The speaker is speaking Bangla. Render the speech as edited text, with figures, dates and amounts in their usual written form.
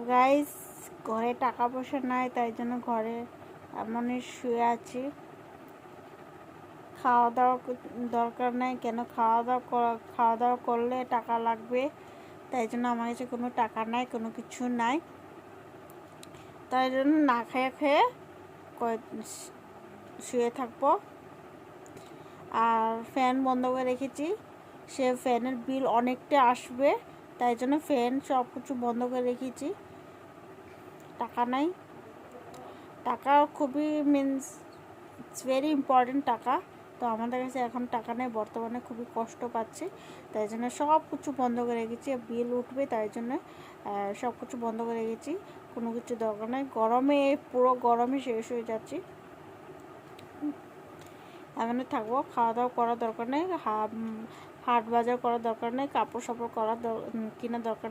গাইস, ঘরে টাকা পয়সা নাই, তাই জন্য ঘরে এমনই শুয়ে আছি। খাওয়া দাওয়া দরকার নাই, কেন খাওয়া দাওয়া করলে টাকা লাগবে, তাই জন্য আমার কাছে কোনো টাকা নাই, কোনো কিছু নাই, তাই জন্য না খেয়ে খেয়ে শুয়ে থাকবো। আর ফ্যান বন্ধ করে রেখেছি, সে ফ্যানের বিল অনেকটা আসবে, তাই জন্য ফ্যান সব কিছু বন্ধ করে রেখেছি। টাকা নাই, টাকা খুবই মিনস ইটস ভেরি ইম্পর্টেন্ট টাকা। তো আমাদের কাছে এখন টাকা নেই, বর্তমানে খুবই কষ্ট পাচ্ছি, তাই জন্য সব কিছু বন্ধ করে রেখেছি। বিল উঠবে, তাই জন্য সব কিছু বন্ধ করে রেখেছি, কোনো কিছু দরকার নেই। পুরো গরমে শেষ হয়ে যাচ্ছি, এমনি থাকবো। খাওয়া দাওয়া করার দরকার নেই, হাট বাজার করার দরকার নেই, কাপড় সাপড় কেনার দরকার নেই।